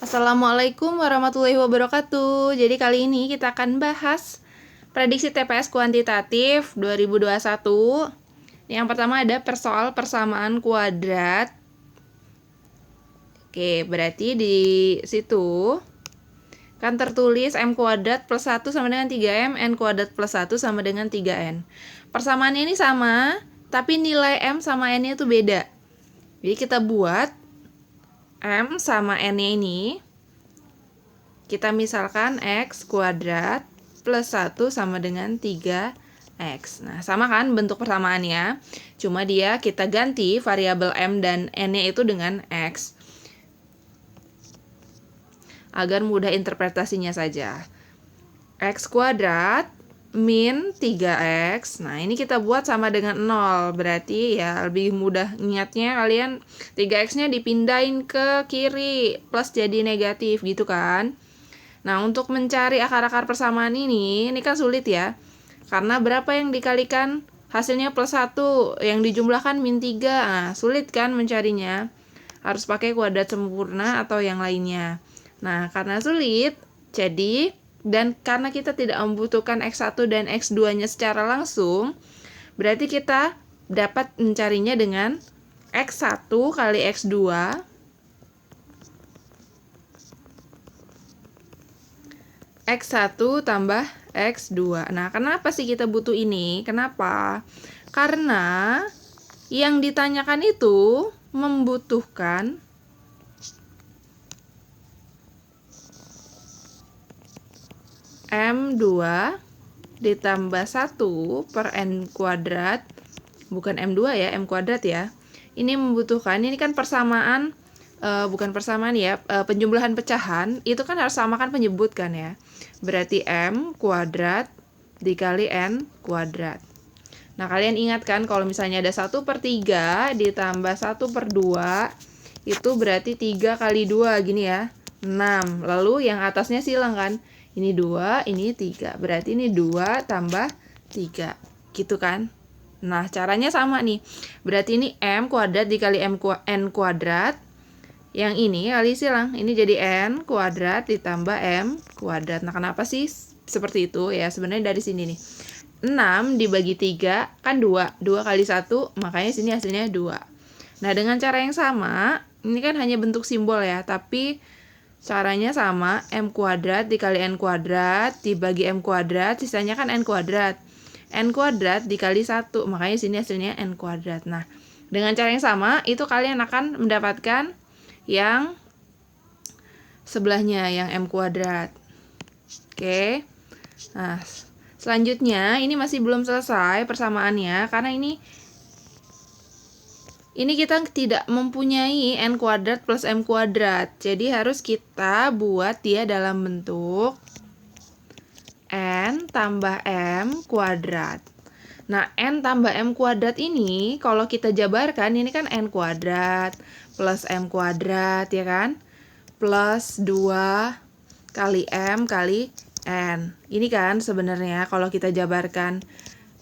Assalamualaikum warahmatullahi wabarakatuh. Jadi kali ini kita akan bahas prediksi TPS kuantitatif 2021. Yang pertama ada persoal persamaan kuadrat. Oke, berarti di situ kan tertulis M kuadrat plus 1 sama dengan 3M, N kuadrat plus 1 sama dengan 3N. Persamaannya ini sama, tapi nilai M sama N-nya itu beda. Jadi kita buat M sama N-nya ini, kita misalkan X kuadrat plus 1 sama dengan 3X. Nah, sama kan bentuk persamaannya, cuma dia kita ganti variabel M dan N-nya itu dengan X, agar mudah interpretasinya saja. X kuadrat min 3X. Nah, ini kita buat sama dengan 0. Berarti ya lebih mudah ingatnya, kalian 3X-nya dipindahin ke kiri, plus jadi negatif gitu kan. Nah, untuk mencari akar-akar persamaan ini kan sulit ya. Karena berapa yang dikalikan hasilnya plus 1, yang dijumlahkan min 3. Nah, sulit kan mencarinya. Harus pakai kuadrat sempurna atau yang lainnya. Nah, karena sulit, dan karena kita tidak membutuhkan X1 dan X2-nya secara langsung, berarti kita dapat mencarinya dengan X1 kali X2 X1 tambah X2. Nah, kenapa sih kita butuh ini? Kenapa? Karena yang ditanyakan itu membutuhkan M2 ditambah 1 per N kuadrat, bukan M2 ya, M kuadrat ya. Ini membutuhkan, ini kan persamaan, bukan persamaan ya, penjumlahan pecahan, itu kan harus samakan penyebut kan ya. Berarti M kuadrat dikali N kuadrat. Nah, kalian ingat kan kalau misalnya ada 1/3 ditambah 1/2, itu berarti 3 kali 2 gini ya, 6. Lalu yang atasnya silang kan. Ini 2, ini 3. Berarti ini 2 tambah 3. Gitu kan? Nah, caranya sama nih. Berarti ini M kuadrat dikali N kuadrat. Yang ini kali silang. Ini jadi N kuadrat ditambah M kuadrat. Nah, kenapa sih seperti itu? Ya, sebenarnya dari sini nih. 6 dibagi 3 kan 2. 2 kali 1, makanya sini hasilnya 2. Nah, dengan cara yang sama, ini kan hanya bentuk simbol ya, tapi caranya sama, M kuadrat dikali N kuadrat dibagi M kuadrat, sisanya kan N kuadrat. N kuadrat dikali 1, makanya sini hasilnya N kuadrat. Nah, dengan cara yang sama, itu kalian akan mendapatkan yang sebelahnya, yang M kuadrat. Oke. Nah, selanjutnya, ini masih belum selesai persamaannya, karena ini kita tidak mempunyai N kuadrat plus M kuadrat. Jadi harus kita buat dia dalam bentuk N tambah M kuadrat. Nah, N tambah M kuadrat ini kalau kita jabarkan, ini kan N kuadrat plus M kuadrat ya kan? Plus 2 kali M kali N. Ini kan sebenarnya kalau kita jabarkan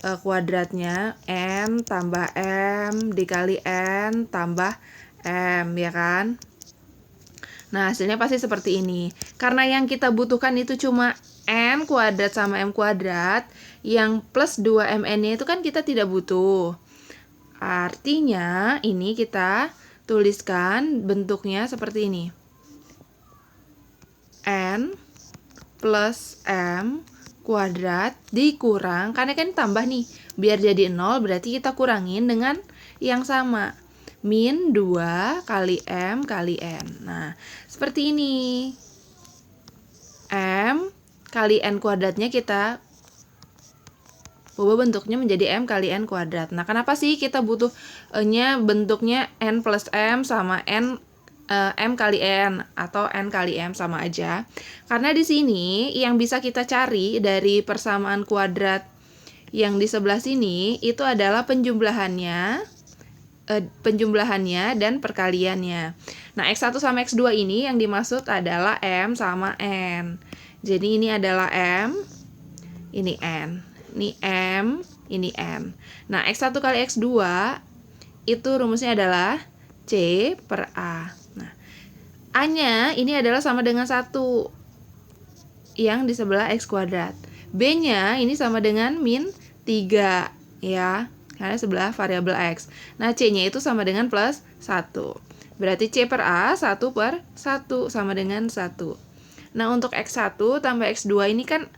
kuadratnya N tambah M dikali N tambah M ya kan. Nah, hasilnya pasti seperti ini. Karena yang kita butuhkan itu cuma N kuadrat sama M kuadrat, yang plus 2MN-nya itu kan kita tidak butuh. Artinya ini kita tuliskan bentuknya seperti ini. N plus M kuadrat dikurang, karena kan tambah nih, biar jadi 0 berarti kita kurangin dengan yang sama, min 2 kali M kali N. Nah, seperti ini. M kali N kuadratnya kita ubah bentuknya menjadi M kali N kuadrat. Nah, kenapa sih kita butuhnya bentuknya N plus M sama M kali N atau N kali M sama aja. Karena di sini yang bisa kita cari dari persamaan kuadrat yang di sebelah sini itu adalah penjumlahannya dan perkaliannya. Nah, X1 sama X2 ini yang dimaksud adalah M sama N. Jadi ini adalah M, ini N. Ini M, ini N. Nah, X1 kali X2 itu rumusnya adalah C per A. Nah, A-nya ini adalah sama dengan 1 yang di sebelah X kuadrat. B-nya ini sama dengan min 3 ya, karena sebelah variabel X. Nah, C-nya itu sama dengan plus 1. Berarti C per A 1 per 1 sama dengan 1. Nah, untuk X1 tambah X2 ini kan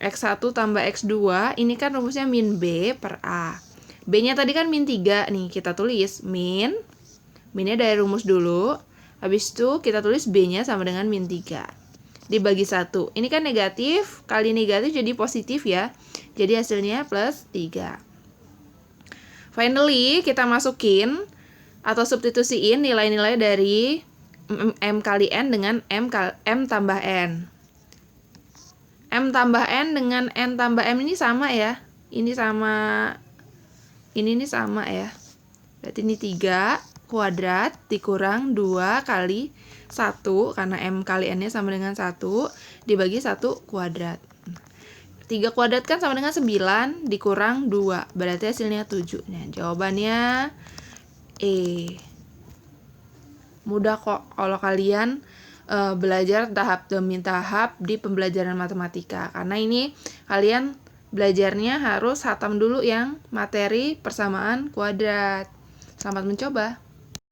X1 tambah X2 ini kan rumusnya min B per A. B-nya tadi kan min 3 nih, kita tulis minnya dari rumus dulu. Habis itu kita tulis B-nya sama dengan min 3 dibagi 1. Ini kan negatif, kali negatif jadi positif ya. Jadi hasilnya plus 3. Finally, kita masukin atau substitusiin nilai-nilai dari M kali N dengan M tambah N. M tambah N dengan N tambah M ini sama ya. Ini sama ya. Berarti ini 3 kuadrat dikurang 2 kali 1, karena M kali N-nya sama dengan 1, dibagi 1 kuadrat. 3 kuadrat kan sama dengan 9, dikurang 2, berarti hasilnya 7. Nah, jawabannya E. Mudah kok kalau kalian belajar tahap demi tahap di pembelajaran matematika. Karena ini kalian belajarnya harus hatam dulu yang materi persamaan kuadrat. Selamat mencoba.